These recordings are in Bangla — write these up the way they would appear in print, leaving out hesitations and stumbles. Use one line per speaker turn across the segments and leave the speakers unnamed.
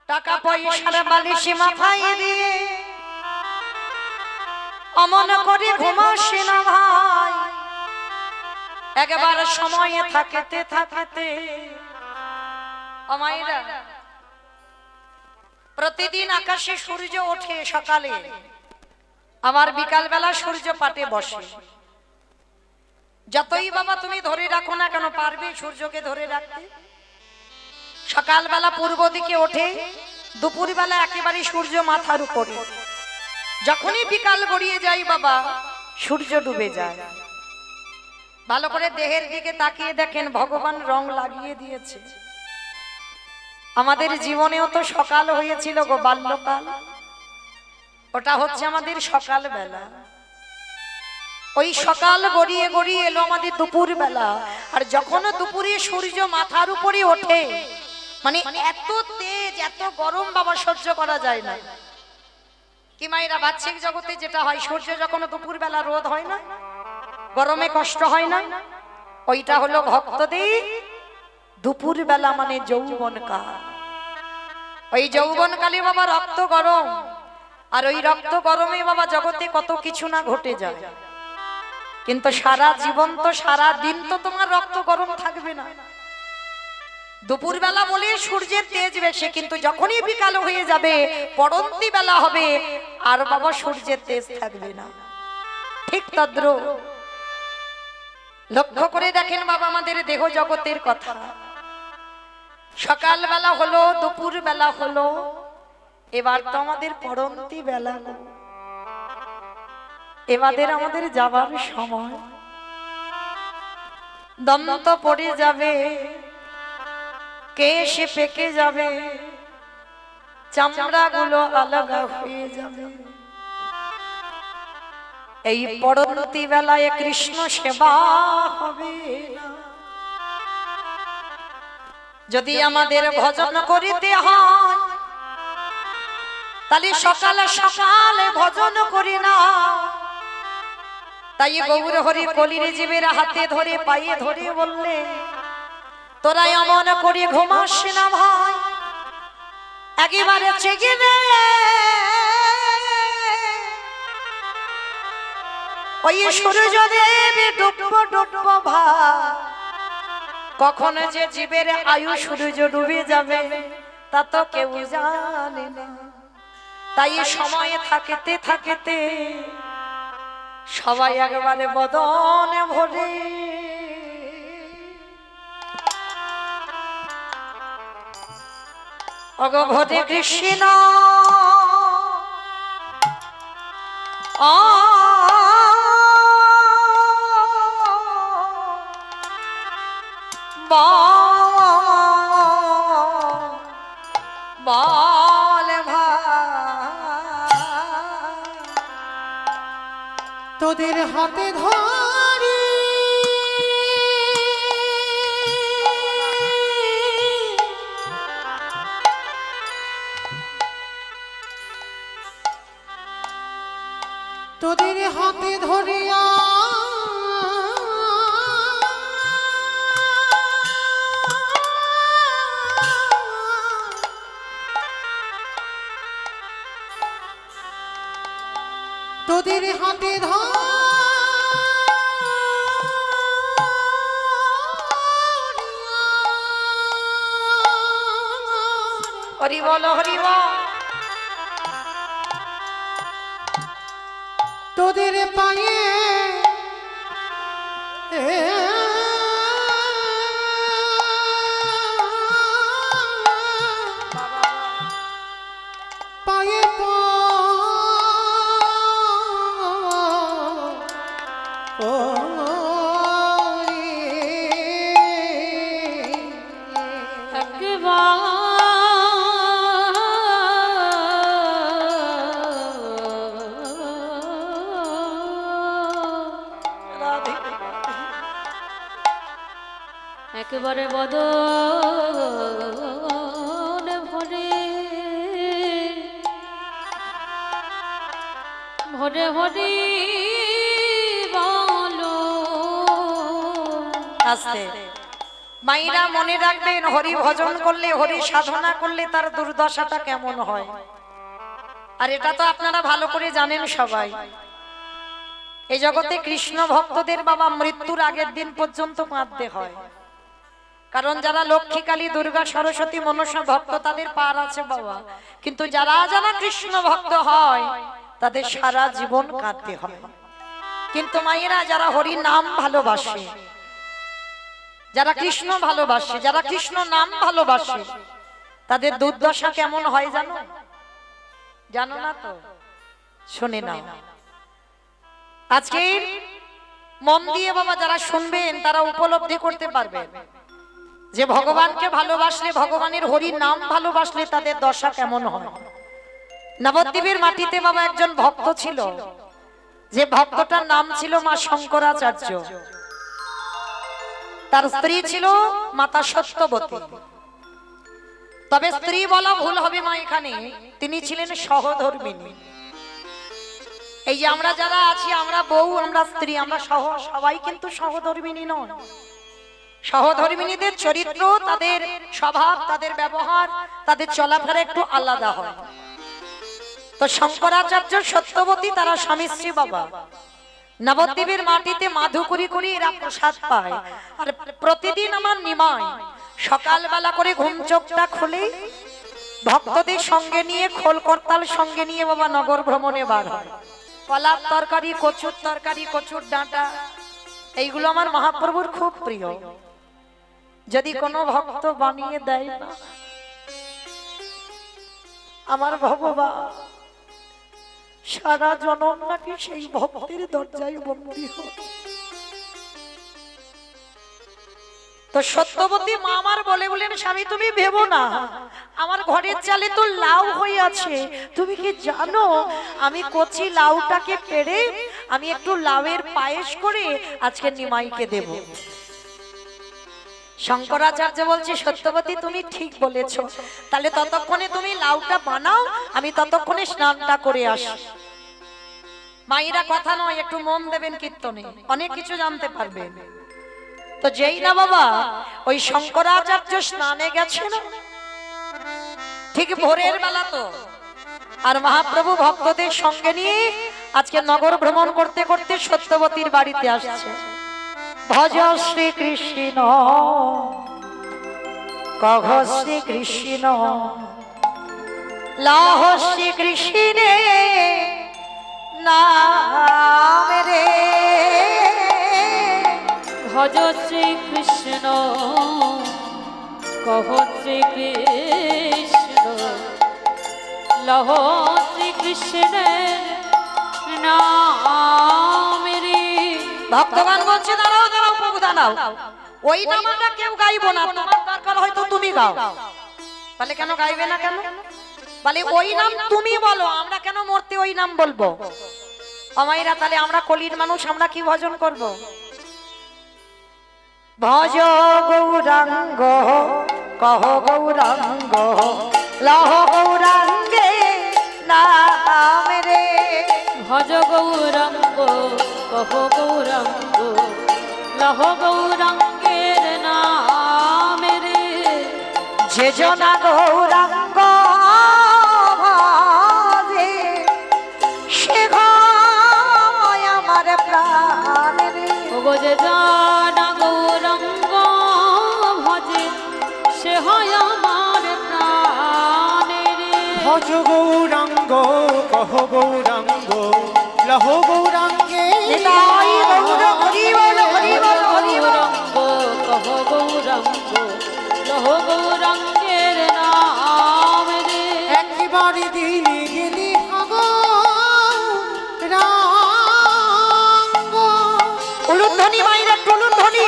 টাকা পয়সার বালিশে মাথায় দিয়ে অমন করে ঘুমাসে না ভাই। একবার সময়ে থাকতে থাকতে আমায়রা প্রতিদিন আকাশে সূর্য ওঠে সকালে, আবার বিকাল বেলা সূর্য পাটে বসে। যতই বাবা তুমি ধরে রাখো না কেন, পারবে সূর্যকে ধরে রাখতে? সকালবেলা পূর্ব দিকে ওঠে, দুপুর বেলা একেবারে সূর্য মাথার উপরে। যখনই বিকাল গড়িয়ে যায় বাবা, সূর্য ডুবে যায়। ভালো করে দেহের দিকে তাকিয়ে দেখেন, ভগবান রং লাগিয়ে দিয়েছে। আমাদের জীবনেও তো সকাল হয়েছিল গো, বাল্যকাল। ওটা হচ্ছে আমাদের সকাল বেলা। ওই সকাল গড়িয়ে গড়িয়ে এলো আমাদের দুপুর বেলা। আর যখন দুপুরে সূর্য মাথার উপরে ওঠে, মানে এত তেজ, এত গরম বাবা, সহ্য করা যায় না। কি মায়েরা, বাহ্যিক জগতে যেটা হয়, সূর্য যখন দুপুর বেলা রোদ হয় না, গরমে কষ্ট হয় না, ওইটা হলো ভক্তদের দুপুর বেলা, মানে যৌবন কাল। ওই যৌবন কালে বাবা রক্ত গরম, আর ওই রক্ত গরমে বাবা জগতে কত কিছু না ঘটে যায়। কিন্তু সারা জীবন তো, সারা দিন তো তোমার রক্ত গরম থাকবে না। দুপুর বেলা বলে সূর্যের তেজ বেশি, কিন্তু যখনই বিকাল হয়ে যাবে, পড়ন্তি বেলা হবে, আর বাবা সূর্যের তেজ থাকবে না। ঠিক তদ্রূপ লক্ষ্য করে দেখেন বাবা আমাদের দেহ জগতের কথা। সকাল বেলা হলো, দুপুর বেলা হলো, এবার তো আমাদের পড়ন্তি বেলা, এবারে আমাদের যাবার সময়। দন্ত পড়ে যাবে, কেশ পেকে যাবে, চামড়া গুলো আলাদা হয়ে যাবে। এই পড়ন্তি বেলায় কৃষ্ণ সেবা হবে না। যদি আমাদের ভজন করিতে হয়, তাহলে সকালে সকালে ভজন করি না। তাই গৌর হরি কলির জীবের হাতে ধরে, পায়ে ধরে বললে, তোরা এমন করে ঘুমাস না ভাই, একেবারে চেগে দে। ওই সূর্য দেবে ডুবব ডুবব ভাই, কখন যে জীবের আয়ু সূর্য ডুবে যাবে তা তো কেউ জানে না। তাই সময়ে থাকতে থাকতে সবাই একবারে বদন ভরে অগভরে কৃষ্ণ বল ভাই,
তোদের হাতে ধরি তোদের হাতে ধরিয়া তোদের হাতে
হরি বল হরি বল।
তোদের পায়ে পায়ে
একেবারে বদন ভরে ভরে হরি বলো।
আস্তে মায়েরা মনে রাখবেন, হরি ভজন করলে, হরি সাধনা করলে তার দুর্দশাটা কেমন হয়। আর এটা তো আপনারা ভালো করে জানেন সবাই। এই জগতে কৃষ্ণ ভক্তদের বাবা মৃত্যুর আগের দিন পর্যন্ত কাঁদতে হয়। কারণ যারা লক্ষ্মী, কালী, দুর্গা, সরস্বতী, মনসা ভক্ত তাদের পার আছে বাবা, কিন্তু যারা যারা কৃষ্ণ ভক্ত হয় তাদের সারা জীবন কাঁদতে হয়। কিন্তু মায়েরা যারা হরি নাম ভালোবাসে, যারা কৃষ্ণ ভালোবাসে, যারা কৃষ্ণ নাম ভালোবাসে, তাদের দুর্দশা কেমন হয় জানো? জানো না তো? শুনে নাও। আজকে মন দিয়ে বাবা যারা শুনবেন তারা উপলব্ধি করতে পারবেন যে ভগবানকে ভালোবাসলে, ভগবানের হরি নাম ভালোবাসলে তাদের দশা কেমন হয়। নবদ্বীপের মাটিতে বাবা একজন ভক্ত ছিল, যে ভক্তটার নাম ছিল মা শঙ্করাচার্য। তার স্ত্রী ছিল মাতা সত্যবতী। তবে স্ত্রী বলা ভুল হবে মা, এখানে তিনি ছিলেন সহধর্মিণী। এই যে আমরা যারা আছি, আমরা বউ, আমরা স্ত্রী, আমরা সবাই কিন্তু সহধর্মিণী নয়। সহধর্মিণীদের চরিত্র, তাদের স্বভাব, তাদের ব্যবহার, তাদের চলাফেরা একটু আলাদা হয়। তো শঙ্করাচার্য, সত্যবতী তারা স্বামী স্ত্রী বাবা। নবদ্বীপের মাটিতে মাধু করি করি এরা প্রসাদ পায়। আর প্রতিদিন আমার নিমাই সকালবেলা করে ঘুম চোখটা খুলে ভক্তদের সঙ্গে নিয়ে, খোল করতাল সঙ্গে নিয়ে বাবা নগর ভ্রমণে বার হয়। কলার তরকারি, কচুর তরকারি, কচুর ডাঁটা, এইগুলো আমার মহাপ্রভুর খুব প্রিয়। যদি কোনো ভক্ত বানিয়ে দেয় না, আমার ভগবান সারা জনম নাকি সেই ভক্তের দরজায় বন্দী হয়। তো সত্যবতী মা আমার বলেন, স্বামী তুমি ভেবো না, আমার ঘরের চালে তো লাউ হয়ে আছে, তুমি কি জানো আমি কচি লাউটাকে পেড়ে আমি একটু লাউয়ের পায়েস করে আজকে নিমাইকে দেব। শঙ্করাচার্য বলছে, সত্যবতী তুমি ঠিক বলেছো, তাহলে ততক্ষণে তুমি লাউটা বানাও, আমি ততক্ষণে স্নানটা করে আসি। মায়েরা কথা নয়, একটু মন দেবেন কীর্তনে, অনেক কিছু জানতে পারবেন। তো যেই না বাবা ওই শঙ্করাচার্য স্নানে গেছে না, ঠিক ভোরের বেলা তো, আর মহাপ্রভু ভক্তদের সঙ্গে নিয়ে আজকে নগর ভ্রমণ করতে করতে সত্যবতীর বাড়িতে আসছে। ভজ শ্রী কৃষ্ণ, কহ শ্রী কৃষ্ণ, লাহ শ্রী কৃষ্ণে নাম রে।
ভজ শ্রী কৃষ্ণ, কহ শ্রী কৃষ্ণ, লহ শ্রী কৃষ্ণের নাম রে।
ভক্তগণ বলছে, দাঁড়াও দাঁড়াও প্রভু দাঁড়াও, ওই নাম আমরা কেউ গাইবো না, তোমার দরকার হয়তো তুমি গাও। বলে কেন গাইবে না কেন? বলে ওই নাম তুমি বলো, আমরা কেন মরতে ওই নাম বলবো? অমাইরা, তাহলে আমরা কলির মানুষ, আমরা কি ভজন করব? ভজ গৌরাঙ্গ, কহ গৌরাঙ্গ, লহ গৌরাঙ্গে নাম রে।
ভজ গৌরাঙ্গ, কহ গৌরাঙ্গ, লহ গৌরাঙ্গের নাম রে।
যে জনা গৌরাঙ্গ ভজে, সে হয় আমার প্রাণ রে।
ওগো যে জানা গৌরাঙ্গ ভজে, সে হয় আমার প্রাণ রে।
ভজ গৌরাঙ্গ, কহ গৌরাঙ্গ, লহ গৌরাঙ্গে
নিতাই গৌর হরি বল, হরি বল, হরি বল।
গৌরাঙ্গ, কহ গৌরাঙ্গ, লহ গৌরাঙ্গের নাম রে।
একেবারে দিনে গেলি হাগো রাঙ্গ,
উলুধ্বনি মাইরা, উলুধ্বনি।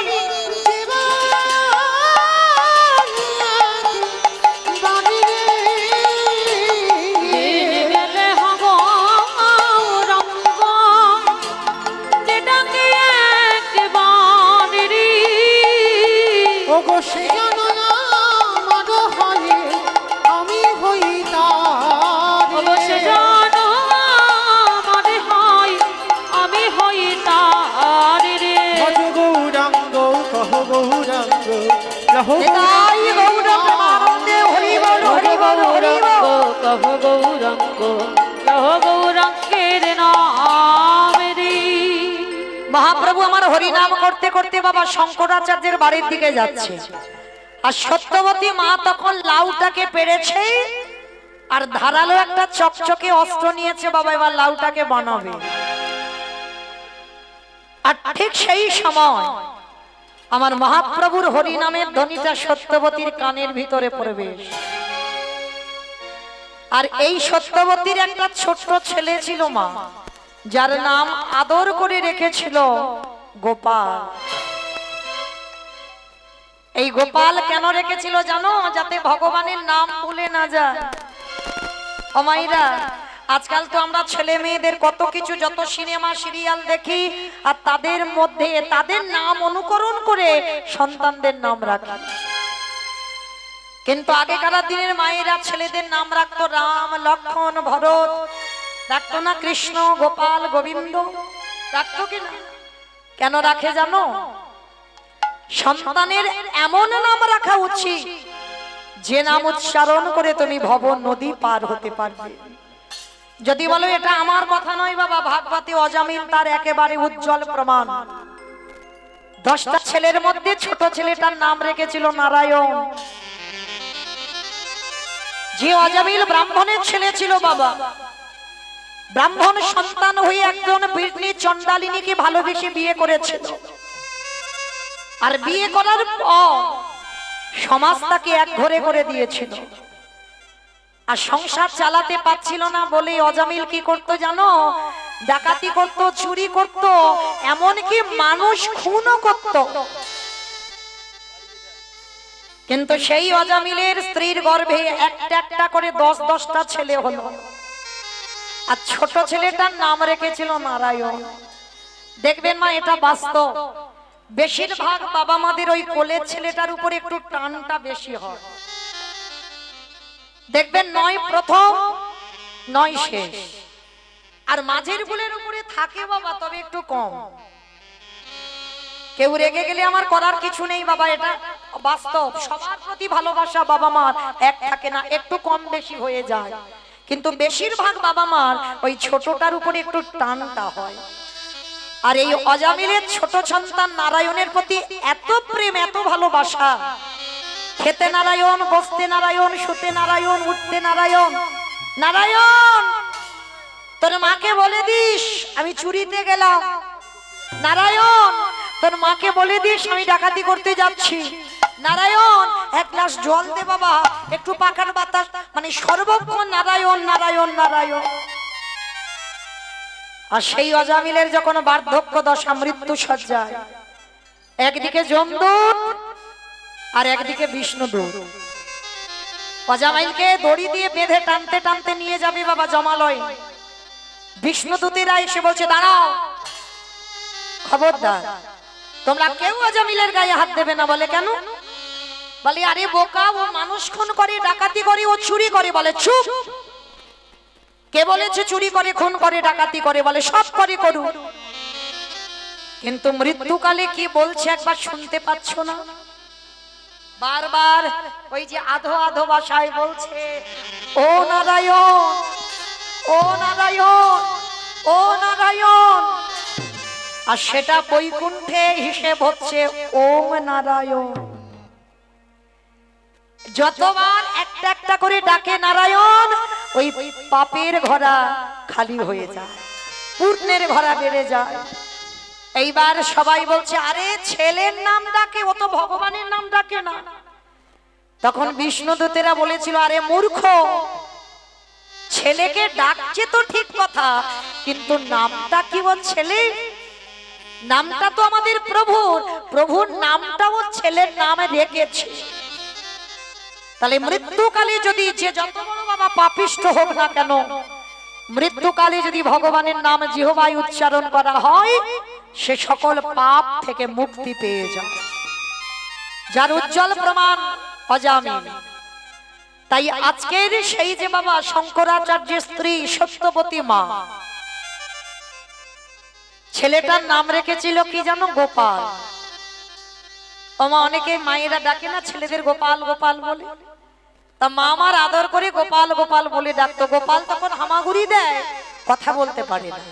দিন গেলে হব রঙ্গ, যেটাকে একবার রে।
ওগো সে জানো না আমার
নিতাই গৌর প্রেমানন্দে হরি বল হরি বল হরি বল।
কহ গৌরাঙ্গ লহ গৌরাঙ্গের নাম রে।
মহাপ্রভু আমার হরি নাম করতে করতে বাবা শঙ্করাচার্যের বাড়ির দিকে যাচ্ছে, আর সত্যবতী মা তখন লাউটাকে পেরেছে আর ধারালো একটা চকচকে অস্ত্র নিয়েছে বাবা, এবার লাউটাকে বানাবে। আর ঠিক সেই সময় আমার মহাপ্রভুর হরি নামের ধ্বনিটা সত্যবতীর কানের ভিতরে প্রবেশ। আর এই সত্যবতীর একটা ছোট্ট ছেলে ছিল মা, যার নাম আদর করে রেখেছিল গোপাল। এই গোপাল কেন রেখেছিল জানো? যাতে ভগবানের নাম ভুলে না যায়। ও মাইরা, আজকাল তো আমরা ছেলে মেয়েদের কত কিছু, যত সিনেমা সিরিয়াল দেখি, আর তাদের মধ্যে তাদের নাম অনুকরণ করে সন্তানদের নাম রাখি। কিন্তু আগেকার দিনের মায়েরা ছেলেদের নাম রাখতো রাম, লক্ষ্মণ, ভরত, রাখতো না কৃষ্ণ, গোপাল, গোবিন্দ, রাখতো কিনা? কেন রাখে জানো? সন্তানের এমন নাম রাখা উচিত যে নাম উচ্চারণ করে তুমি ভব নদী পার হতে পারবে। যদি বলো এটা আমার কথা নয় বাবা, ভাগবতী অজামিল তার একেবারে উজ্জ্বল প্রমাণ। 10টা ছেলের মধ্যে ছোট ছেলেটার নাম রেখেছিল নারায়ণ। যে অজামিল ব্রাহ্মণের ছেলে ছিল বাবা, ব্রাহ্মণ সন্তান হয়ে একজন বীরনী চণ্ডালিনীকে ভালোবেসে বিয়ে করেছিল। আর বিয়ে করার পর সমাজ তাকে এক ঘরে করে দিয়েছিল, আর সংসার চালাতে পারছিল না বলে অজামিল কি করতো জানো? ডাকাতি করত, চুরি করত, এমনকি মানুষ খুনও করত। কিন্তু সেই অজামিলের স্ত্রীর গর্ভে একটা একটা করে 10-10টা ছেলে হলো, আর ছোট ছেলেটার নাম রেখেছিল নারায়ণ। দেখবেন মা, এটা বাস্তব। বেশিরভাগ বাবা মাদের ওই কোলের ছেলেটার উপরে একটু টানটা বেশি হয়। দেখবেন নয় প্রথম নয় শেষ, আর মাঝের কোলের উপরে থাকে বাবা, তবে একটু কম। কেউ রেগে গেলে আমার করার কিছু নেই বাবা, এটা বাস্তব। সবার প্রতি ভালোবাসা বাবা মার এক থাকে না, একটু কম বেশি হয়ে যায়। কিন্তু বেশিরভাগ বাবা মার ওই ছোটটার উপরে একটু টানটা হয়। আর এই অজামিলের ছোট সন্তান নারায়ণের প্রতি এত প্রেম, এত ভালোবাসা, খেতে নারায়ণ, বসতে নারায়ণ, শুতে নারায়ণ, উঠতে নারায়ণ। নারায়ণ, তোর মাকে বলে দিস আমি চুরিতে গেলাম। নারায়ণ, তোর মাকে বলে দিস আমি ডাকাতি করতে যাচ্ছি। নারায়ণ, এক গ্লাস জল দে বাবা, একটু পাখার বাতাস, মানে সর্বক্ষণ নারায়ণ নারায়ণ নারায়ণ। আর সেই অজামিলের যখন বার্ধক্য দশা, মৃত্যু সজ্জায়, একদিকে যমদূত আর একদিকে বিষ্ণুদূত অজামিলকে দড়ি দিয়ে বেঁধে টানতে টানতে নিয়ে যাবে বাবা জমালয়। বিষ্ণুদূতেরা এসে বলছে দাঁড়াও, খবরদার তোমরা কেউ অজামিলের গায়ে হাত দেবে না। বলে কেন? বলে আরে বোকা, ও মানুষ খুন করে, ডাকাতি করে, ও চুরি করে। বলে চুপ, কে বলেছে চুরি করে, খুন করে, ডাকাতি করে? বলে সব করে, করুক। কিন্তু মৃত্যুকালে কি বলছে একবার শুনতে পাচ্ছ না? বারবার ওই যে আধো আধো ভাষায় বলছে ও নারায়ণ, ও নারায়ণ, ও নারায়ণ। আর সেটা বৈকুণ্ঠে হিসেব হচ্ছে ওম নারায়ণ। যতবার একটা একটা করে ডাকে নারায়ণ, ওই পাপের ঘোড়া খালি হয়ে যায়, পুণ্যের ঘোড়া বেড়ে যায়। এইবার সবাই বলছে আরে ছেলের নাম ডাকে, ও তো ভগবানের নাম ডাকে না। তখন বিষ্ণুদূতেরা বলেছিল আরে মূর্খ, ছেলেকে ডাকছে তো ঠিক কথা, কিন্তু নামটা কি ওর ছেলে? নামটা তো আমাদের প্রভুর, প্রভুর নামটা ওর ছেলের নামে রেখেছে। তাহলে মৃত্যুকালে যদি যে যত বড় বাবা পাপিষ্ঠ হোক না কেন, মৃত্যুকালে যদি ভগবানের নাম জিহ্বায় উচ্চারণ করা হয়, সে সকল পাপ থেকে মুক্তি পেয়ে যায়, যার উজ্জ্বল প্রমাণ অজামিল। তাই আজকের সেই যে বাবা শঙ্করাচার্যের স্ত্রী সত্যবতী মা, ছেলেটার নাম রেখেছিল কি জানো? গোপাল। ও মা, অনেকে মায়েরা ডাকে না ছেলেদের গোপাল গোপাল বলে, তা মা আমার আদর করে গোপাল গোপাল বলে ডাকতো। গোপাল তখন হামাগুড়ি দেয়, কথা বলতে পারে না।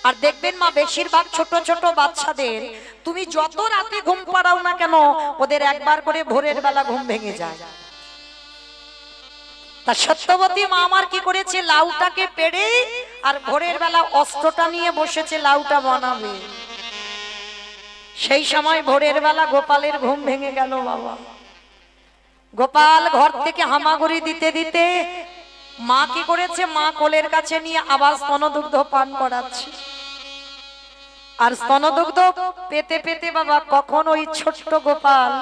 আর দেখবেন মা, বেশিরভাগ ছোট ছোট বাচ্চাদের তুমি যত রাতে ঘুম পাড়াও না কেন, ওদের একবার করে ভোরের বেলা ঘুম ভেঙে যায়। তা সত্যবতী মা আমার কি করেছে, লাউটাকে পেড়ে আর ভোরের বেলা অস্ত্রটা নিয়ে বসেছে লাউটা বানাবে। সেই সময় ভোরের বেলা গোপালের ঘুম ভেঙে গেল বাবা। গোপাল ঘর থেকে হামাগুড়ি দিতে দিতে মা কি করেছে, মা কোলের কাছে নিয়ে আবার স্তনদুগ্ধ পান করাচ্ছে। আর স্তনদুগ্ধ পেতে পেতে বাবা কখন ওই ছোট্ট গোপাল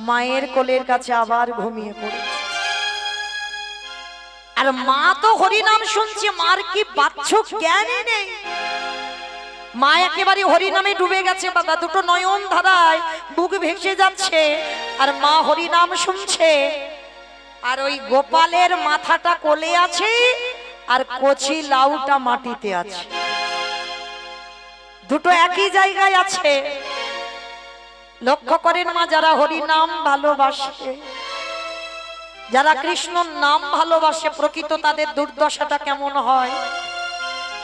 মায়ের কোলের কাছে আবার ঘুমিয়ে পড়েছে। আর মা তো হরিনাম শুনছে, মার কি বাচ্চক জ্ঞানই নেই। মা একেবারে হরিনামে ডুবে গেছে বাবা, দুটো নয়ন ধারায় বুক ভেসে যাচ্ছে আর মা হরিনাম শুনছে। আর ওই গোপালের মাথাটা কোলে আছে আর কচি লাউটা মাটিতে আছে, দুটো একই জায়গায় আছে। লক্ষ্য করেন মা, যারা হরিনাম ভালোবাসে, যারা কৃষ্ণর নাম ভালোবাসে, প্রকৃত তাদের দুর্দশাটা কেমন হয়।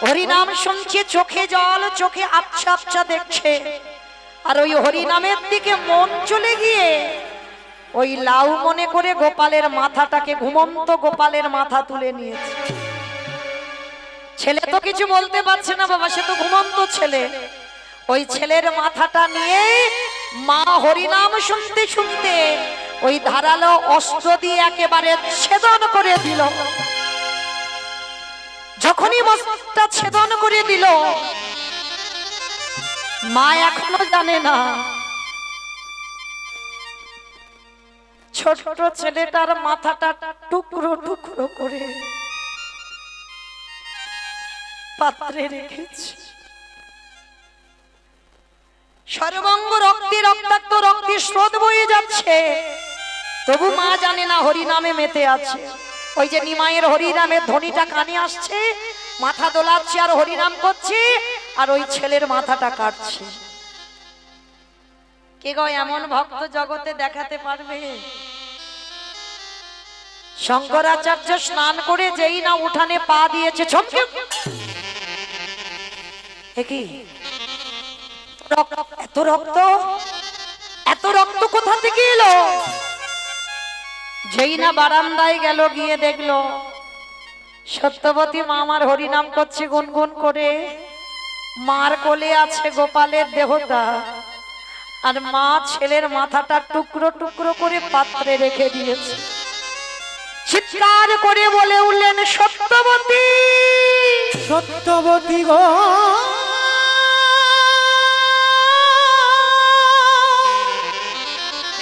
হরিনাম শুনছে, চোখে জল, চোখে আবছা আবছা দেখছে। আর ওই হরিনামের দিকে মন চলে গিয়ে ওই লাউ মনে করে গোপালের মাথাটাকে, ঘুমন্ত গোপালের মাথা তুলে নিয়েছে। ছেলে তো কিছু বলতে পারছে না বাবা, সে তো ঘুমন্ত ছেলে। ওই ছেলের মাথাটা নিয়ে মা হরিনাম শুনতে শুনতে ওই ধারালো অস্ত্র দিয়ে একেবারে ছেদন করে দিল। যখনই মস্তকটা ছেদন করে দিল, মা এখনো জানে না ছোট ছেলেটার মাথাটা টুকরো টুকরো করে পাত্রে রেখেছে। সর্বাঙ্গ রক্তে রক্তাক্ত, রক্তে স্রোত বয়ে যাচ্ছে, তবু মা জানে না হরিনামে মেতে আছে। ওই যে নিমাইয়ের হরিনামের ধ্বনিটা কানে আসছে, মাথা দোলাচ্ছে আর হরিনাম করছে, আর ওই ছেলের মাথাটা কাটছে। কে গো এমন ভক্ত জগতে দেখাতে পারবে? শঙ্করাচার্য স্নান করে যেই না উঠানে পা দিয়েছে, ছমকে কি এত রক্ত, এত রক্ত কোথা থেকে এলো? যেই না বারান্দায় গেল, গিয়ে দেখলো সত্যবতী মা আমার হরিনাম করছে গুনগুন করে। মার কোলে আছে গোপালের দেহটা, আর মা ছেলের মাথাটা টুকরো টুকরো করে পাত্রে রেখে দিয়েছে। চিৎকার করে বলে উঠলেন, সত্যবতী,
সত্যবতী গো,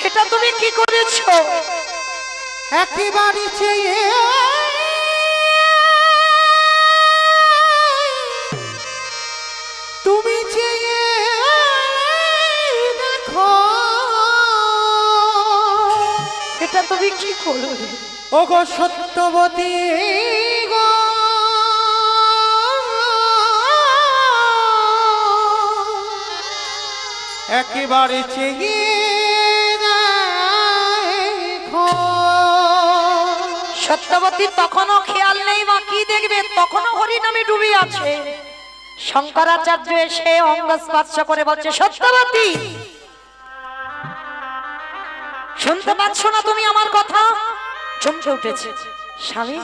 এটা তুমি কি করেছো?
একেবারে চেয়ে তুমি চেয়ে দেখো,
এটা তুমি কি করলে?
ও গো সত্যবতী গো, একেবারে চেয়ে দেখো।
সত্যবতী তখনও খেয়াল নেই মা কি দেখবে, তখনও হরিনামে ডুবে আছে। শঙ্করাচার্য এসে অঙ্গ স্পর্শ করে বলছে, সত্যবতী, শুনতে পাচ্ছ না তুমি আমার কথা? চমকে উঠেছে। স্বামী,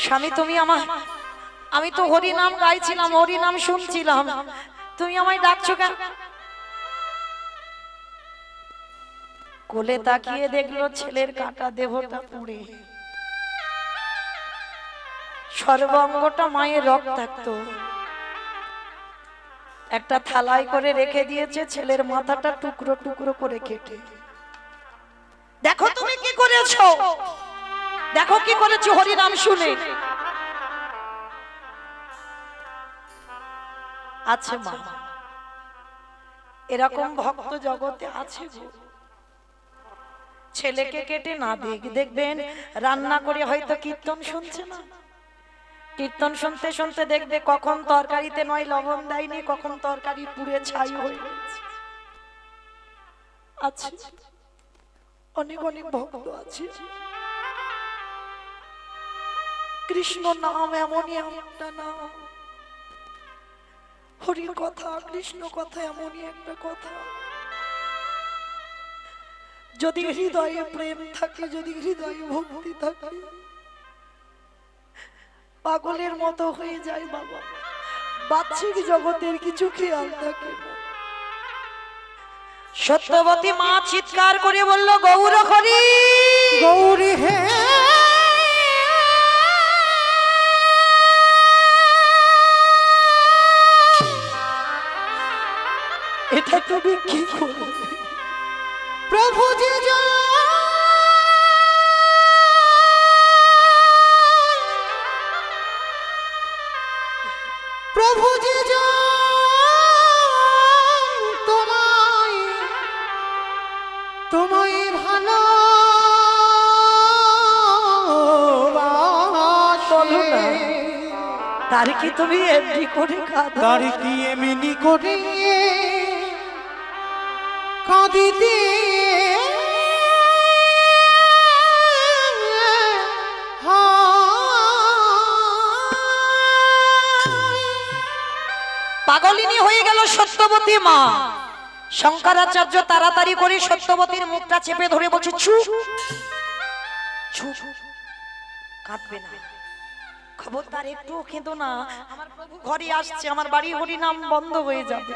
স্বামী তুমি আমার, আমি তো হরিনাম গাইছিলাম, হরিনাম শুনছিলাম, তুমি আমায় ডাকছো কেন? কোলে তাকিয়ে দেখলো ছেলের কাটা দেহটা পুড়ে, সর্বাঙ্গটা মায়ের রক্তাক্ত। একটা থালায় করে রেখে দিয়েছে, ছেলের মাথাটা টুকরো টুকরো করে কেটে। দেখো তুমি কি করেছো, দেখো কি করেছো হরিনাম শুনে। আছে মা, এরকম ভক্ত জগতে আছে গো। ছেলেকে কেটে না দেখবেন রান্না করে হয়তো কীর্তন শুনছে না, কীর্তন শুনতে শুনতে দেখবে কখন তরকারিতে নয় লবণ দেয়নি, কখন তরকারি পুড়ে ছাই হয়ে গেছে। আছে, অনেক অনেক ভক্ত আছে। কৃষ্ণ নাম এমনই একটা নাম, হরি কথা, কৃষ্ণ কথা এমনই একটা কথা। যদি হৃদয়ে প্রেম থাকে, যদি হৃদয়ে ভক্তি থাকে, পাগলের মতো হয়ে যায় বাবা। বাহ্যিক জগতের কিছু খেয়াল থাকে না। সত্যবতী মা চিৎকার করে বলল, গৌর হরি,
গৌরী হে,
এটা তুমি কি করলে?
প্রভু যে জয়, প্রভু যে জয়, তোমায় তোমায় ভালো
তার কি তুমি এমনি করে কাঁদো?
তার কি এমনি করে কাঁদিতে
পাগলিনী হয়ে গেল সত্যবতী মা। শঙ্করাচার্য তাড়াতাড়ি করে সত্যবতীর মুখটা চেপে ধরে বলছে, চুপ চুপ, কাঁদবে না, খবরদার একটু কেঁদো না, আমার প্রভু ঘরে আসছে, আমার বাড়ি হরি নাম বন্ধ হয়ে যাবে।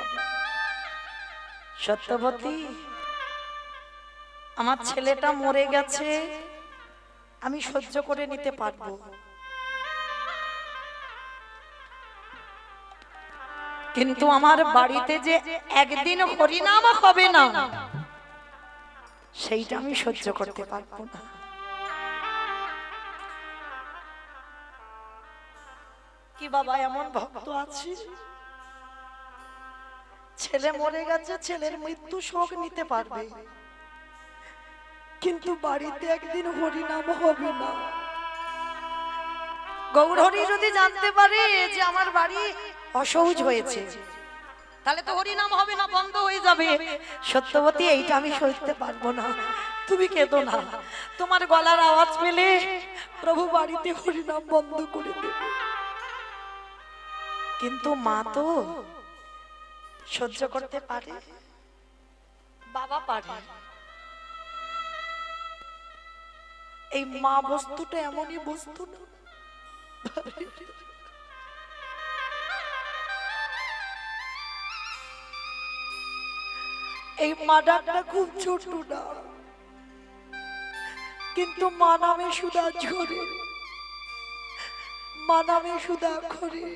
সত্যবতী, আমার ছেলেটা মরে গেছে, আমি সহ্য করে নিতে পারবো, কিন্তু আমার বাড়িতে যে একদিন হরিনাম হবে না, সেইটা আমি সহ্য করতে পারবো না। কি বাবা, এমন ভক্ত আছে, ছেলে মরে গেছে, ছেলের মৃত্যু শোক নিতে পারবে, কিন্তু বাড়িতে একদিন হরিনাম হবে না। গৌরহরি যদি জানতে পারে যে আমার বাড়ি অসহজ হয়েছে, তাহলে তো হরিনাম হবে না, বন্ধ হয়ে যাবে। সত্যবতী, এইটা আমি সইতে পারবো না, তুমি কেঁদো না, তোমার গলার আওয়াজ পেলে প্রভু বাড়িতে হরিনাম বন্ধ করে দেবে। কিন্তু মা তো সহ্য করতে পারে, বাবা পারে। এই মা বস্তুটা এমনই বস্তু না, এই মা ডাকটা খুব ছোট না, কিন্তু মা নামে সুধা ঝরে, মা নামে সুধা খরে,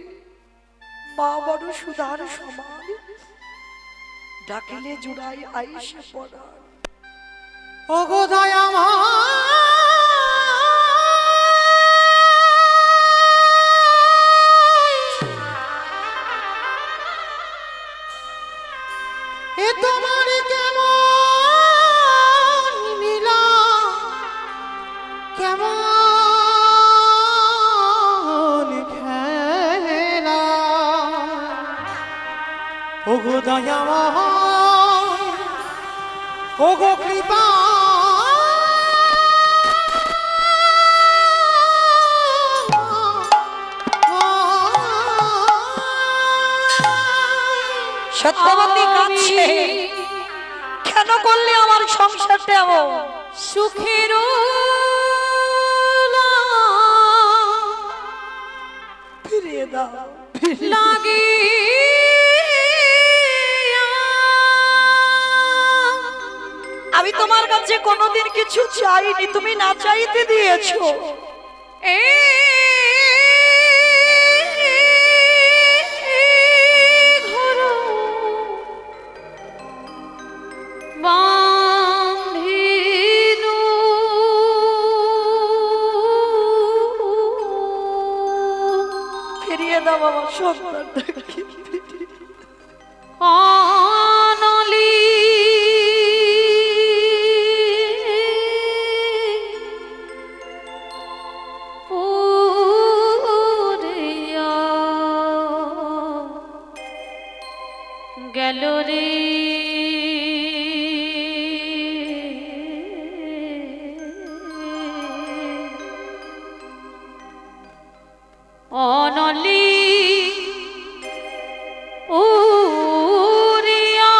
মা বড় সুধার সমান, ডাকিলে জুড়াই আইসে পড়ার।
ওগো দয়া মা, এ তোমার কেমন লীলা, কেমন খেলা, ওগো দয়া মা, ওগো কৃপা,
সত্যবতী কাঁদছে, কেন করলে আমার সংসারটা এমন?
সুখের
ফিরিয়ে দাও,
লাগে
আমি তোমার কাছে কোনোদিন কিছু চাইনি, তুমি না চাইতে দিয়েছো। ফিরিয়ে দাও আমার সন্তানটাকে।
অনলি পুরিয়া গেল রে অনলি উড়িয়া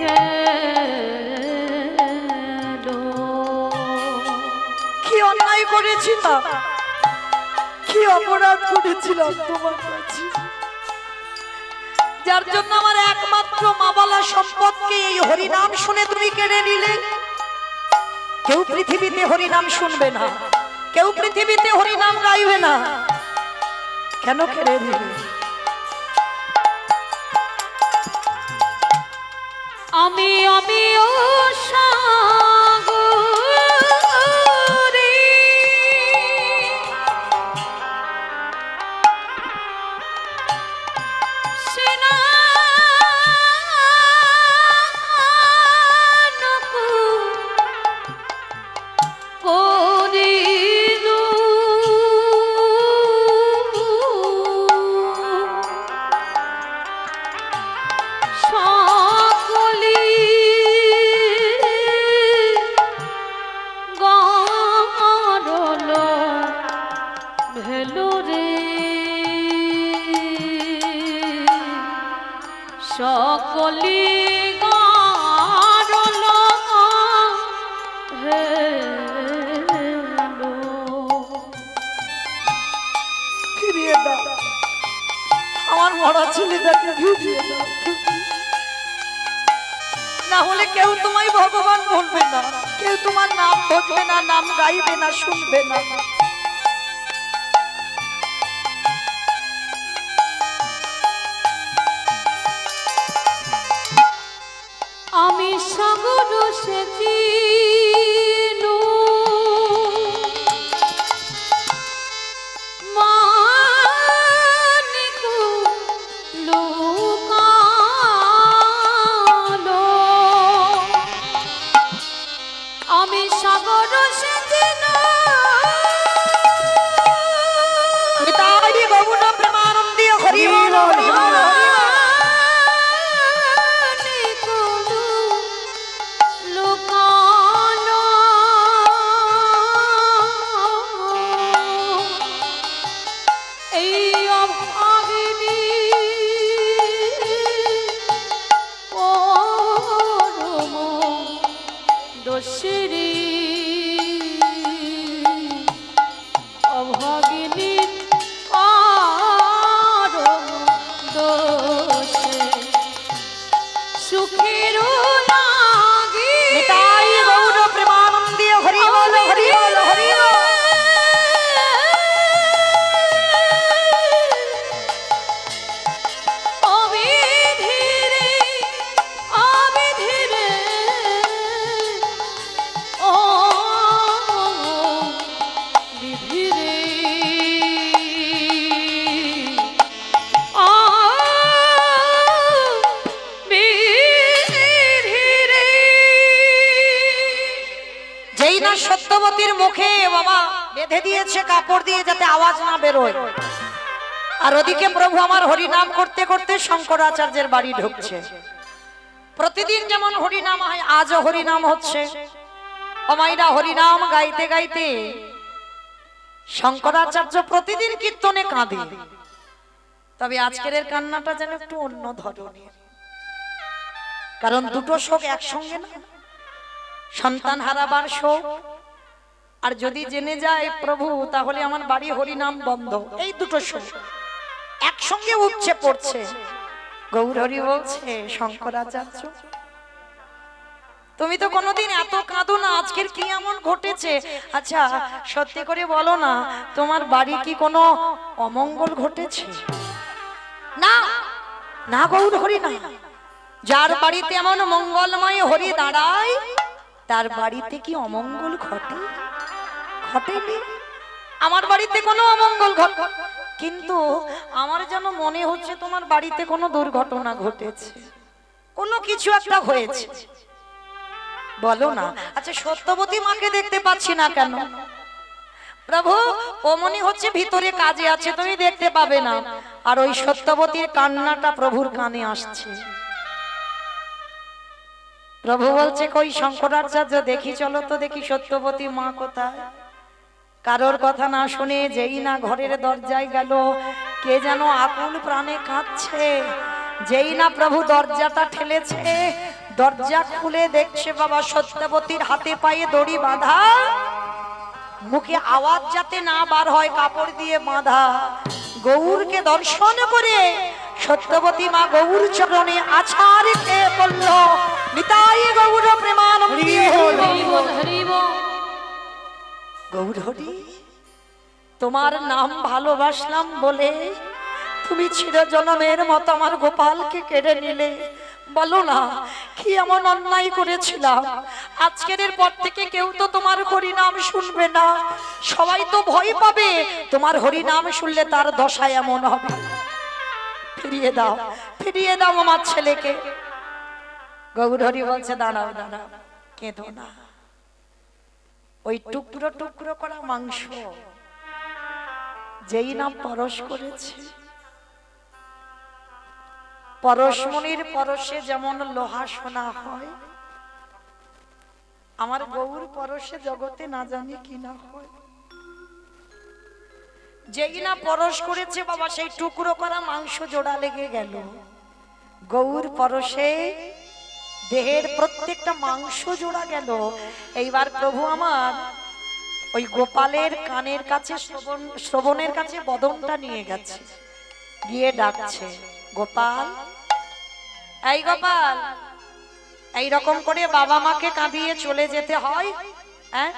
গেল।
কি অন্যায় করেছিলাম, কি অপরাধ করেছিলাম তোমার কাছে, যার জন্য আমার একমাত্র মা বলা সম্পদকে এই হরিনাম শুনে তুমি কেড়ে নিলে। কেউ পৃথিবীতে হরিনাম শুনবে না, কেউ পৃথিবীতে হরিনাম গাইবে না, কেন কেড়ে নিলে?
আমি ও সাগরে সেনানকু করিলু সকলি গরল ভেলো রে, সকলি গরল ভেলো।
ফিরিয়ে দাও আমার মরা ছেলেটাকে, ফিরিয়ে দাও, না হলে কেউ তোমায় ভগবান বলবে না, কেউ তোমার নাম ধরবে না, নাম গাইবে না, শুনবে না।
আমি সাগর সেচিনু মানিকু লুকালো, আমি সাগর সেচিনু
নিতাই গৌর প্রেমানন্দে হরি বল, হরি বল, হরি বল।
দোষেরি অভাগিনী পরম দোষে সুখের লাগি
নিতাই গৌর প্রেমানন্দে হরি বল, হরি বল, হরি বল।
অবিধিরে অবিধিরে ও বিধিরে ও বিধিরে।
যেই না সত্যবতীর মুখে বাবা বেঁধে দিয়েছে কাপড় দিয়ে যাতে আওয়াজ না বেরোয়, আর ওদিকে প্রভু আমার হরিনাম করতে করতে শঙ্করাচার্যের বাড়ি ঢুকছে। প্রতিদিন যেমন হরিনাম হয়, আজও হরিনাম হচ্ছে। অমাইরা হরিনাম গাইতে গাইতে শঙ্করাচার্য প্রতিদিন কীর্তনে কাঁদে, তবে আজকের এর কান্নাটা যেন একটু অন্য ধরনের, কারণ দুটো শোক একসঙ্গে না, সন্তান হারাবার শোক, আর যদি জেনে যায় প্রভু তাহলে আমার বাড়ি হরিনাম বন্ধ, এই দুটো শোক একসঙ্গে উঠছে পড়ছে। গৌর হরি বলছে, শঙ্করাচার্য তুমি তো কোনোদিন এত কাঁদো না, আজকের কি এমন ঘটেছে? আচ্ছা সত্যি করে বলো না, তোমার বাড়ি কি কোনো অমঙ্গল ঘটেছে? না না গৌর হরি না, যার বাড়িতে এমন মঙ্গলময় হরি দাঁড়ায় তার বাড়িতে কি অমঙ্গল ঘটে? ঘটেনি। আমার বাড়িতে কোনো অমঙ্গল ঘটে, কিন্তু আমার যেন মনে হচ্ছে তোমার বাড়িতে কোনো দুর্ঘটনা ঘটেছে, কোনো কিছু একটা হয়েছে। বলো না। আচ্ছা সত্যবতী মাকে দেখতে পাচ্ছি না কেন? প্রভু ও মনে হচ্ছে ভিতরে কাজে আছে, তুমি দেখতে পাবে না। আর ওই সত্যবতীর কান্নাটা প্রভুর কানে আসছে। প্রভু বলছে, কই শঙ্করাচার্য, দেখি চলো তো দেখি সত্যবতী মা কোথায়। কারোর কথা না শুনে যেই না ঘরের দরজায় গেল, কে যেন আকুল প্রাণে কাঁদছে। যেই না প্রভু দরজাটা ঠেলেছে, দরজা খুলে দেখছে বাবা সত্যবতীর হাতে পায়ে দড়ি বাঁধা, মুখে আওয়াজ যাতে না বার হয় কাপড় দিয়ে বাঁধা। গৌরকে দর্শন করে সত্যবতী মা গৌর চরণে আছাড় খেয়ে পড়ল। নিতাই গৌর প্রেমানন্দে
হরি বল হরি বল।
গৌর হরি, তোমার নাম ভালোবাসলাম বলে তুমি চিরজনমের মতো আমার গোপালকে কেড়ে নিলে। বলো না কি এমন অন্যায় করেছিলাম? আজকের পর থেকে কেউ তো তোমার হরি নাম শুনবে না, সবাই তো ভয় পাবে। তোমার হরি নাম শুনলে তার দশা এমন হবে। ফিরিয়ে দাও, ফিরিয়ে দাও আমার ছেলেকে। গৌর হরি বলছে দাঁড়াও দাঁড়াও, কেঁদো না। ওই টুকরো টুকরো করা মাংস যেই নাম পরশ করেছে, পরশমণির পরশে যেমন লোহা সোনা হয়, আমার গৌর পরশে জগতে না জানি কি না হয়। যেই না পরশ করেছে বাবা, সেই টুকরো করা মাংস জোড়া লেগে গেল। গৌর পরশে দেহের প্রত্যেকটা মাংস জোড়া গেল। এইবার প্রভু আমার ওই গোপালের কানের কাছে শ্রবণের কাছে বদনটা নিয়ে গেছে, গিয়ে ডাকছে, গোপাল, এই গোপাল। এই রকম করে বাবা মাকে কাঁদিয়ে চলে যেতে হয়। হ্যাঁ,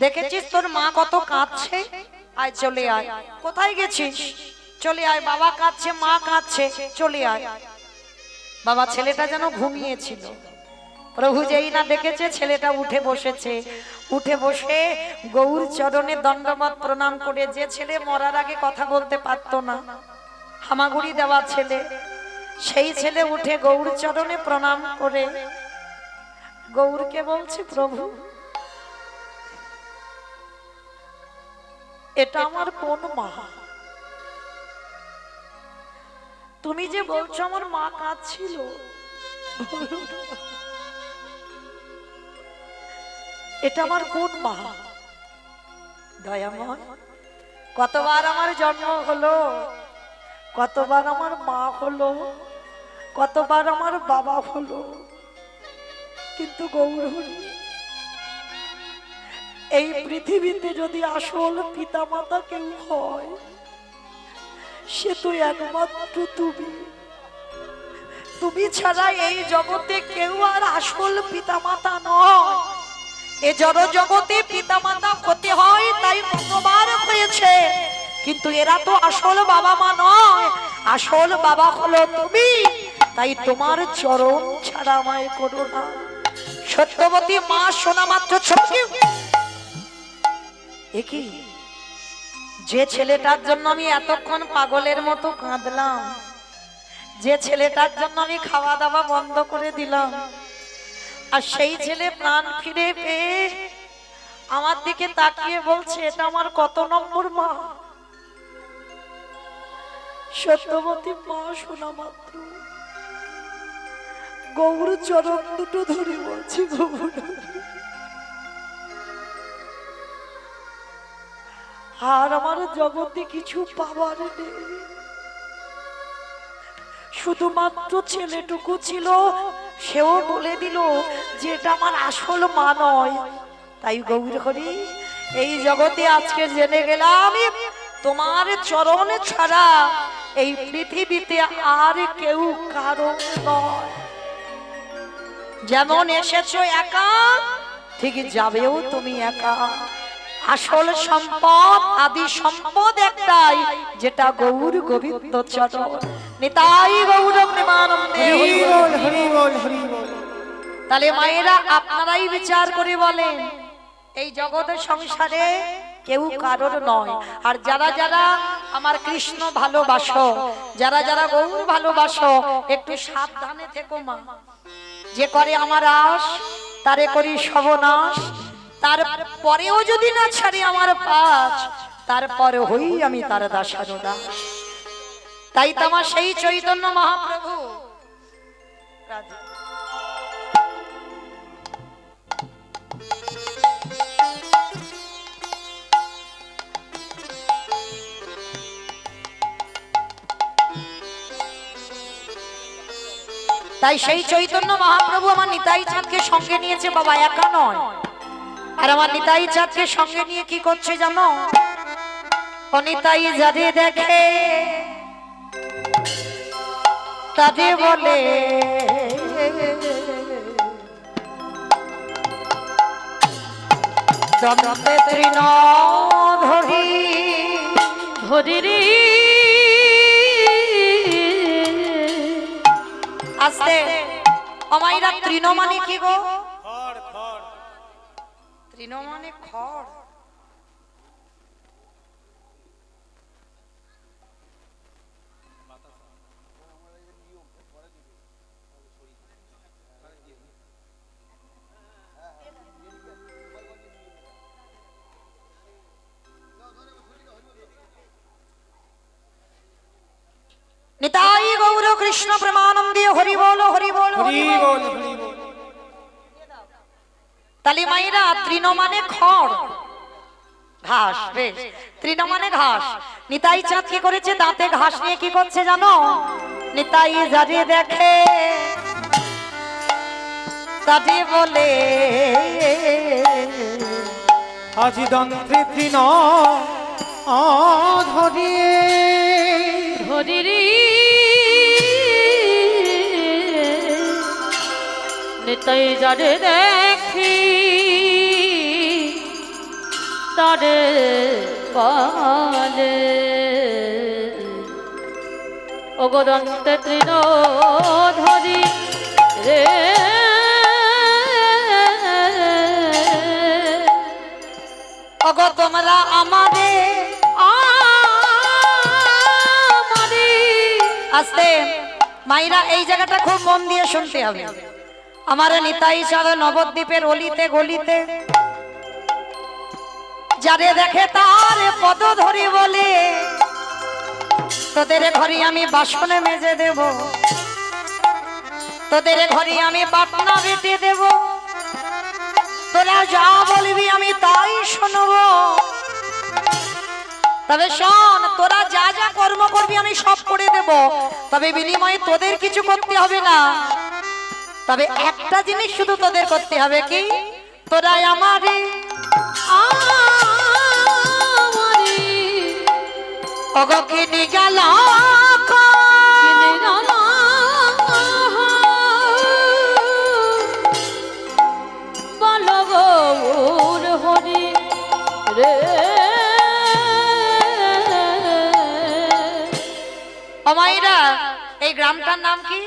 দেখেছিস তোর মা কত কাঁদছে, আয় চলে আয়। কোথায় গেছিস? চলে আয়, বাবা কাঁদছে, মা কাঁদছে, চলে আয়। বাবা ছেলেটা যেন ঘুমিয়েছিল। প্রভু যেই না দেখেছে ছেলেটা উঠে বসেছে, উঠে বসে গৌর চরণে দণ্ডবত প্রণাম করে, যে ছেলে মরার আগে কথা বলতে পারতো না, হামাগুড়ি দেওয়া ছেলে, সেই ছেলে উঠে গৌর চরণে প্রণাম করে গৌরকে বলছে, প্রভু এটা আমার কোন মা? তুমি যে বলছো আমার মা কাঁদছিল, এটা আমার কোন মা? দয়াময়, কতবার আমার জন্ম হলো, কতবার আমার মা হলো, কতবার আমার বাবা হলো, কিন্তু গৌর হরি, এই পৃথিবীতে যদি আসল পিতা মাতা কেউ হয়, সে তো একমাত্র তুমি। তুমি ছাড়া এই জগতে কেউ আর আসল পিতা মাতা নয়। এ জড় জগতে পিতা মাতা হতে হয়, তাই কতবার হয়েছে, কিন্তু এরা তো আসল বাবা মা নয়। আসল বাবা হলো তুমি, তাই তোমার চরণ ছাড়া আমায় করো না। সত্যবতী মা শোনা মাত্র ছটকে, একই যে ছেলেটার জন্য আমি এতক্ষণ পাগলের মতো কাঁদলাম, যে ছেলেটার জন্য আমি খাওয়া দাওয়া বন্ধ করে দিলাম, আর সেই ছেলে প্রাণ ফিরে পেয়ে আমার দিকে তাকিয়ে বলছে, এটা আমার কত নম্বর মা? সত্যবতী মা শোনা মাত্র গৌর চরণ দুটো ধরে বলছি, গৌর আর আমার জগতে কিছু পাবার নেই। শুধুমাত্র ছেলেটুকু ছিল, সেও বলে দিল যে এটা আমার আসল মা নয়। তাই গৌর হরি, এই জগতে আজকে জেনে গেলাম তোমার চরণ ছাড়া এই পৃথিবীতে আর কেউ কারো নয়। যেমন এসেছো একা, ঠিক যাবেও তুমি একা। আসল সম্পদ, আদি সম্পদ একটাই, যেটা গৌর গোবিন্দ চরণ। নিতাই গৌর প্রেমানন্দে হরি বল হরি বল হরি বল। তাহলে মায়েরা আপনারাই বিচার করে বলেন, এই জগতের সংসারে কেউ কারোর নয়। আর যারা যারা আমার কৃষ্ণ ভালোবাসো, যারা যারা গৌর ভালোবাসো, একটু সাবধানে থেকো মা। যে করে আমার আশ, তারে করি সর্বনাশ। তারপরেও যদি না ছাড়ি আমার পাশ, তারপরে হই আমি তার দাসার দাস। তাই তো আমার সেই চৈতন্য মহাপ্রভু রাধে তাই সেই চৈতন্য মহাপ্রভু আমার নিতাই চাঁদকে সঙ্গে নিয়েছে বাবা, একা নয়। আর আমার নিতাই চাঁদকে সঙ্গে নিয়ে কি করছে জানো? ও নিতাই যারে দেখে তাদের বলে দন্তে তৃণ ধরি
ধরি
আস্তে। অমাইরা তৃণ মানে কি গো? তৃণ মানে খড়। নিতাই গৌর কৃষ্ণ প্রেমানন্দে হরি বল হরি বল হরি বল। তালি মাইরা তৃণ মানে খড়, ঘাস। বেশ, তৃণ মানে ঘাস। নিতাই চাঁদ কি করেছে? দাঁতে ঘাস নিয়ে কি করছে জানো? নিতাই যারে দেখে তাতে বলে
আজি দন্তে তৃণ ধরি
ধরি নিতাই যারে দেখি তারে বলে ওগো দন্তে তৃণ ধরি রে
ওগো তোমরা আমারে আস্তে। মাইরা এই জায়গাটা খুব মন দিয়ে শুনতে হবে। আমার নিতাই চাঁদ নবদ্বীপের অলিতে গলিতে যারে দেখে তার পদ ধরি বলে তোদের ঘরে আমি বাসনে মেজে দেব, তোদের ঘরে আমি বাটনা বেটে দেব, তোরা যা বলবি আমি তাই শুনবো। তবে শোন, তোরা যা যা কর্ম করবি আমি সব করে দেব, তবে বিনিময়ে তোদের কিছু করতে হবে না। তবে একটা জিনিস শুধু তোদের করতে হবে, কি? তোরা আমারে ওগো কিনে গেল
কিনে গেল বলো গৌর হরি রে।
অমাইরা এই গ্রামটার নাম কি?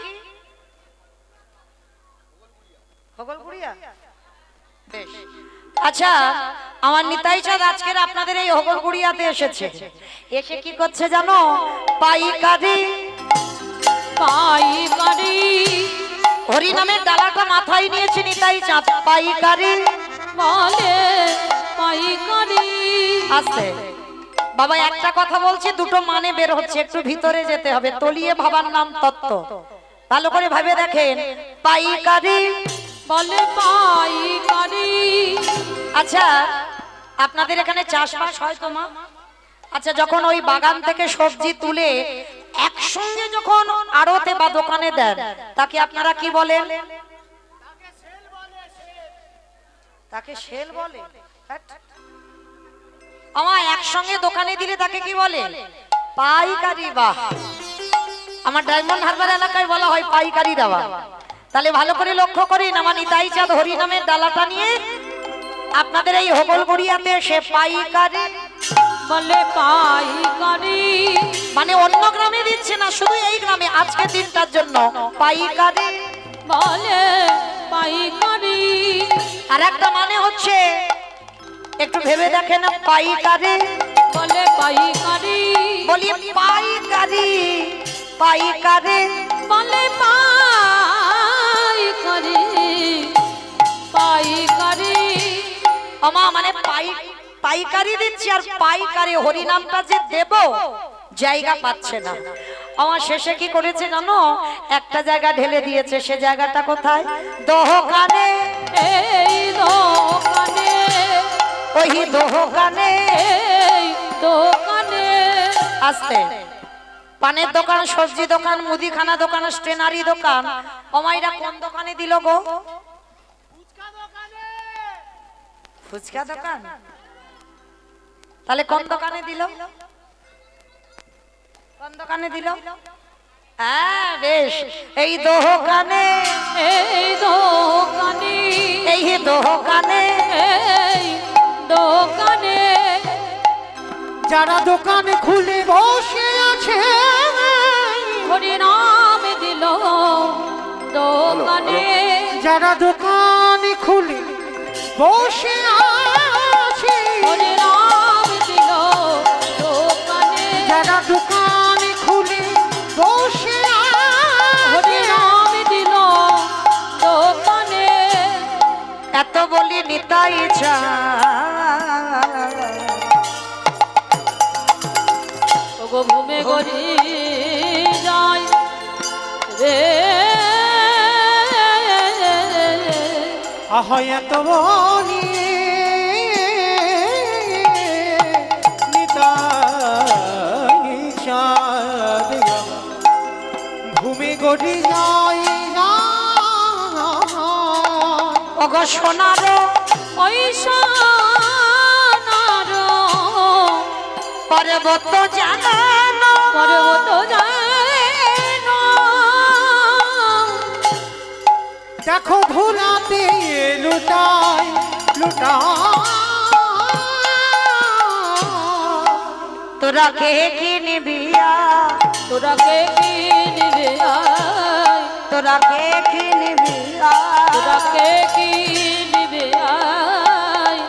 হগলগুড়িয়া। বেশ, আচ্ছা আমার নিতাই চাঁদ আজকের আপনাদের এই হগলগুড়িয়াতে এসেছে। এসে কি করছে জানো? পাইকারি
পাইকারি
হরি নামের ডালাটা মাথায় নিয়েছে নিতাই চাঁদ। পাইকারি
বলে পাইকারি।
আস্তে বাবা, একটা কথা বলছি, দুটো মানে বের হচ্ছে, একটু ভিতরে যেতে হবে। তলিয়ে ভাবার নাম তত্ত্ব, ভালো করে ভাবে দেখেন। পাইকারি
বলে পাইকারি।
আচ্ছা আপনাদের এখানে চাষবাস হয় তো মা? আচ্ছা, যখন ওই বাগান থেকে সবজি তুলে একসঙ্গে যখন আড়তে বা দোকানে দেন, তাকে আপনারা কি বলেন? তাকে সেল বলে। আমার একসঙ্গে দোকানে দিলে তাকে কি বলে? পাইকারি। বাহ, আমার ডায়মন্ড হারবার এলাকায় বলা হয় পাইকারি দেওয়া। তাহলে ভালো করে লক্ষ্য করেন, আমার নিতাই চাঁদ হরি নামের ডালাটা নিয়ে আপনাদের এই হগলগুড়িয়াতে সে পাইকারি
বলে পাইকারি।
মানে অন্য গ্রামে দিচ্ছে না, শুধু এই গ্রামে আজকে দিনটার জন্য পাইকারি
বলে পাইকারি।
আর একটা মানে হচ্ছে, একটু ভেবে দেখেন, পাইকারি
বলে পাইকারি।
বলি পাইকারি। পাইকারি
বলে পাইকারি। পাইকারি
আমা মানে পাইকারি দিচ্ছি, আর পাইকারি হরি নামটা যে দেব জায়গা পাচ্ছে না। আমার শেষে কি করেছে জানো? একটা জায়গা ঢেলে দিয়েছে। সে জায়গাটা কোথায়? দোকানে।
এই দোকানে।
ওই দোকানে।
এই দোকানে।
আস্তে পানের দোকান, সবজি দোকান, মুদিখানা দোকান, স্টেনারি দোকান, অমাইরা কোন দোকানে দিল গো? ফুচকা দোকান। তাহলে কোন দোকানে দিল? কোন দোকানে দিল? হ্যাঁ বেশ, এই দোকানে,
এই দোকানে,
এই দোকানে,
এই দোকানে
যারা দোকান খুলে বসে আছে,
হরি নাম দিল দোকানে,
যারা দোকান খুলে বসে আছে,
হরি নাম দিল দোকানে,
যারা দোকান খুলে বসে
হরি
আছে,
নাম দিল দোকানে।
এত বলি নিতাই চা
ওগো ঘুমে গড়ি যায় রে,
আহয় এত বলি নিতাই চাঁদ ঘুমে গড়ি যায় না,
ওগো সোনারো
ওই সোনার
পর্বত জানানো,
পর্বত যায় না,
দেখো ভুলাতে লুটাই লুটাই,
তোরা কে কি নিবিয়া,
তোরা কে কি নিবে আয়,
তোরা কে কি নিবিয়া,
তোরা কে কি নিবে আয়,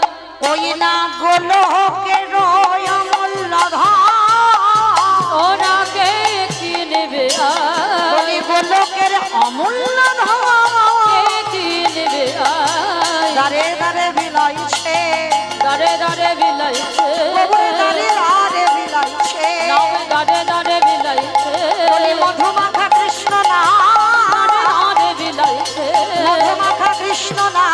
ওই না গোলকে রয় অমূল্য ধন,
তোরা কে কি নিবে আয়,
ওই গোলকের অমূল্য ধন,
কে কি নিবে আয়,
দারে দারে বিলাইছে,
দারে দারে বিলাইছে,
ওরে দারে দারে বিলাইছে,
নাও দারে দারে বিলাইছে,
বলি মধুমাখা কৃষ্ণ না,
দারে বিলাইছে,
মধুমাখা কৃষ্ণ না,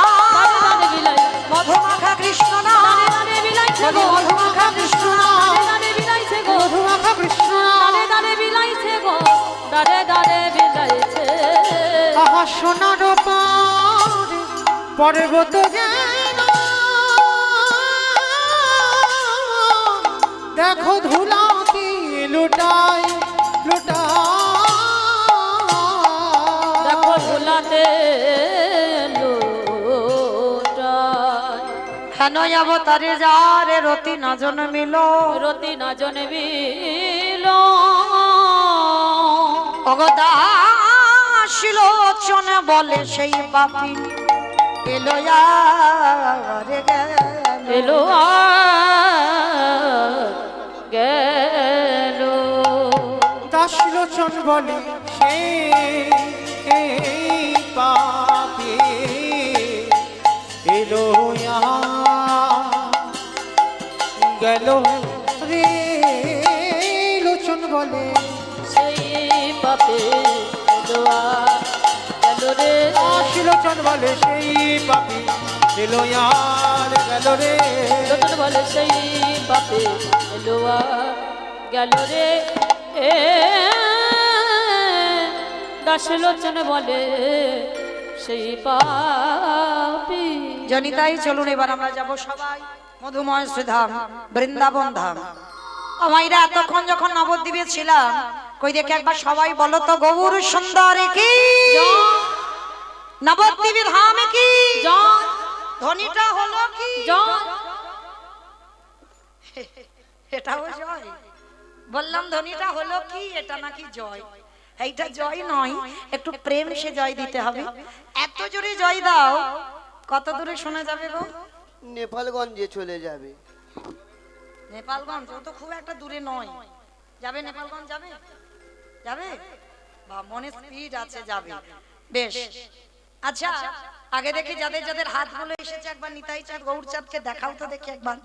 দারে বিলাইছে,
মধুমাখা কৃষ্ণ না,
দারে বিলাইছে
বলি
গো,
মধুমাখা কৃষ্ণ না,
দারে বিলাইছে গো,
মধুমাখা কৃষ্ণ
দারে দারে বিলাইছে গো, দারে দারে বিলাইছে,
আহা সোনার পারে পর্বত যেন, দেখো ধুলাতে লুটাই লুটাই,
দেখো ভুলাতে লুটায়,
হেন অবতারে যারে রতি না জন্মিল,
রতি না জনবিল,
অগদাশিলোচন বলে সেই পাপি এলো রে গেল,
এলো আর গেল,
দাসলোচন বলে সেই পাপে এলো গেল রে, লোচন বলে
সেই পাপে এলো আর গেল রে,
দাসলোচন বলে সেই পাপি এলো গেল রে,
লোচন বলে সেই পাপে এলো আর গেল রে, এ দাস লোচন বলে সেই পাপি।
জনিতাই চলুন এবার আমরা যাব সবাই মধুময় শ্রীধাম বৃন্দাবন ধাম। আমাইরা এতক্ষণ যখন নবদ্বীপে ছিলাম, কই দেখে একবার সবাই বলো তো গৌর সুন্দর কি নবদ্বীপে ধাম কি
জয়
ধ্বনিটা হলো কি?
জয়
এটাও জয় বললাম, ধ্বনিটা হলো কি? এটা নাকি জয়? এইটা জয় নয়, একটু প্রেম সে জয় দিতে হবে। এত জোরে জয় দাও, কত দূরে শোনা যাবে গো?
নেপালগঞ্জে চলে যাবে।
নেপালগঞ্জ ও তো খুব একটা দূরে নয়। যাবে নেপালগঞ্জ? যাবে যাবে বা মনে স্পিড আছে, যাবে। বেশ, আচ্ছা আগে দেখি যাদের যাদের হাতগুলো এসেছে একবার নিতাই চাঁদ গৌরচাঁদকে দেখাও তো দেখি একবার।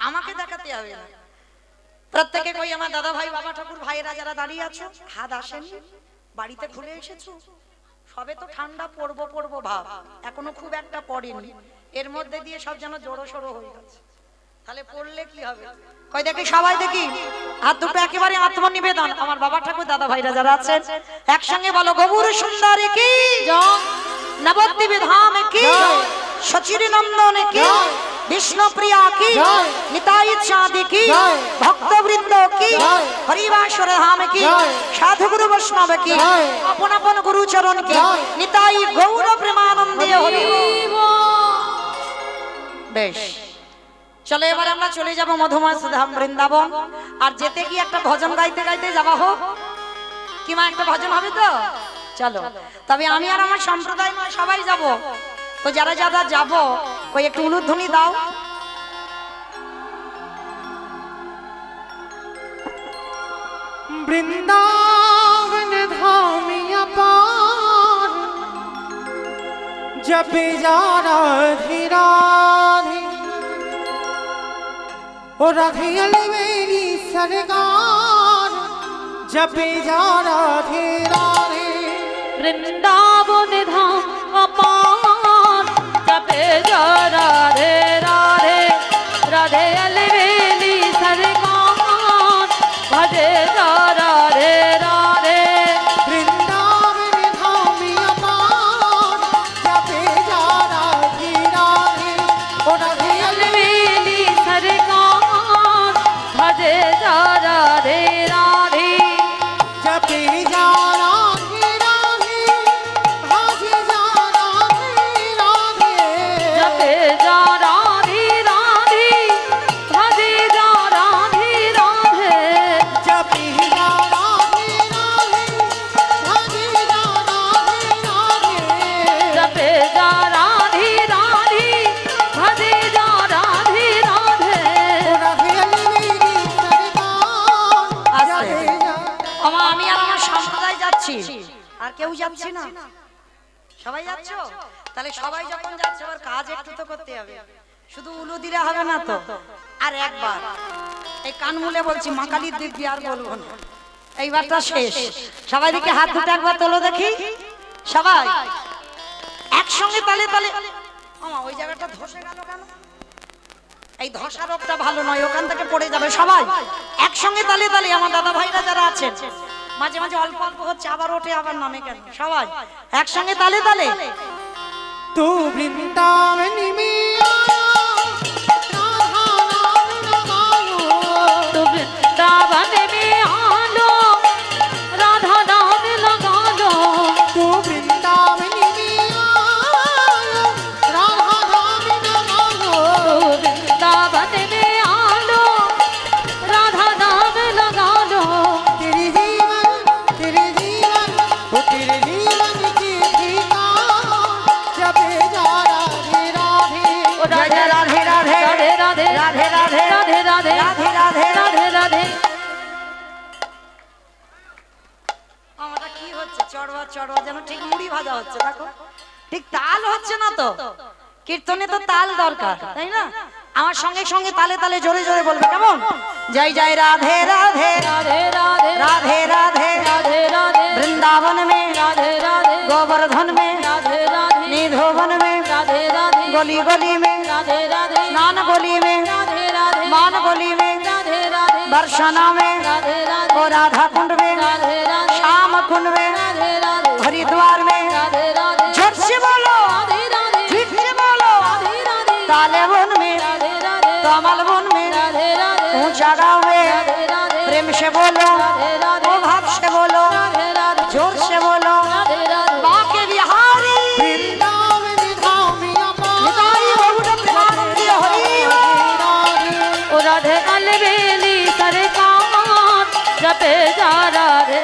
আমাকে দেখাতে হবে না, প্রত্যেকে। কই আমার দাদা ভাই বাবা ঠাকুর ভাইয়েরা যারা দাঁড়িয়ে আছো, হাত আসেনি? বাড়িতে খুলে এসেছো? সবে তো ঠান্ডা পড়বো পড়বো ভাব, এখনো খুব একটা পড়েনি। এর মধ্যে দিয়ে সব যেন জড়ো সড়ো হয়ে গেছে। তাহলে পড়লে কি হবে? কই দেখি সবাই দেখি হাত দুটো একেবারে আত্মনিবেদন আমার বাবা ঠাকুর দাদা ভাইরা যারা আছেন একসঙ্গে বলো গৌর সুন্দরী কি
জয়
নবদ্বীপ ধাম কি
জয়।
সচির নন্দন কি
জয়।
বিষ্ণু প্রিয়া কি
জয়।
নিতাই চাঁদ কি
জয়।
ভক্তবৃন্দ কি
জয়।
হরিবাসর ধাম কি
জয়।
সাধু গুরু বৈষ্ণব কি
জয়।
আপন আপন গুরু চরণ কি
জয়।
নিতাই গৌর প্রেমানন্দে হরি
হরিব।
বেশ চলো এবার আমরা চলে যাব মধুময় ধাম বৃন্দাবন আর যেতে কি একটা ভজন গাইতে গাইতে যাওয়া হোক কি মা একটা ভজন হবে তো চলো তবে আমি আর আমার সম্প্রদায় নয় সবাই যাব তো যারা যারা যাব কই একটু উলুধ্বনি দাও
वृंदावन धामिया पार जब जा राधे राधे ओ राधे अली मेरी सरकार जब जा राधे राधे
বৃন্দাবন ধাম अपार जपे जा राधे राधे राधे अलवेली सरकार भजे जा राधे राधे
वृंदावन धामिया पार जब जा राधे राधे ओ राधे अली
अलवेली सरकार भजे जा राधे राधे
जब जा राधे राधे भाजे जा राधे राधे
जपे जा राधे राधे भजे जा राधे राधे
जब जा राधे राधे भाजे जा राधे राधे
जपे जा राधे राधे भजे जा राधे राधे
राधे अली मेरी सरकार
आस्ते।
जब जा
আমার আমি আর আমার সম্প্রদায় যাচ্ছি আর কেউ যাচ্ছে না সবাই যাচ্ছো তাহলে সবাই যখন যাচ্ছে আবার কাজ একটু তো করতে হবে শুধু উলু দিলে হবে না তো আর একবার এই কান মুলে বলছি মা কালীর দিব্যি আর বলবো না এইবারটা শেষ সবাই দিকে হাত দুটো একবার তোলো দেখি সবাই একসঙ্গে তালে তালে ওই জায়গাটা ধসে গেল কেন এই ধসা রোগটা ভালো নয় ওখান থেকে পড়ে যাবে সবাই একসঙ্গে তালে তালে আমার দাদা ভাইরা যারা আছেন মাঝে মাঝে অল্প অল্প হচ্ছে আবার ওঠে আবার নামে কেন সবাই একসঙ্গে তালে তালে
तू वृंदावन में आया राधा नाम लगाओ
तो वृंदावन में आलो राधा नाम लगा लो
तू वृंदावन में आया राधा नाम लगाओ
तो वृंदावन में आलो राधा नाम लगा लो
तेरे जीवन वो तेरे जीवन की ठिकाना जब जा राधे राधे
ओ
जय राधे राधे
राधे राधे
राधे राधे
राधे राधे
राधे राधे
राधे राधे
আমাটা কি হচ্ছে চড়বা চড়বা যেন ঠিক মুড়ি ভাজা হচ্ছে দেখো ঠিক তাল হচ্ছে না তো কীর্তনে তো তাল দরকার তাই না আমার সঙ্গে সঙ্গে তালে তালে জোরে জোরে বলবে কেমন জয় জয় রাধে রাধে
राधे राधे
राधे राधे
राधे राधे
वृंदावन में
राधे राधे
गोवर्धन में
राधे राधे
निधोवन में
राधे राधे
गली गली में
राधे राधे
स्नान गली में
राधे राधे
मान गली में
राधे राधे
बरसाना में
राधे राधे
और राधा कुंड में
राधे राधे
श्याम कुंड में
राधे राधे
हरिद्वार में
राधे राधे
जोर से बोलो
राधे राधे
ठीक से बोलो
राधे राधे
ताले वन में
राधे राधे
कमल वन में
राधे राधे
ऊंचा गाँव में
राधे राधे
प्रेम से बोलो
राधे राधे
ओ भाव से बोलो
राधे राधे
जोर से बोलो
राधे राधे
बाके बिहारी
वृंदावन धामिया
निताई गौर प्रेमानंदी हरि
ओ राधे अलवेली सरकार जपे जा राधे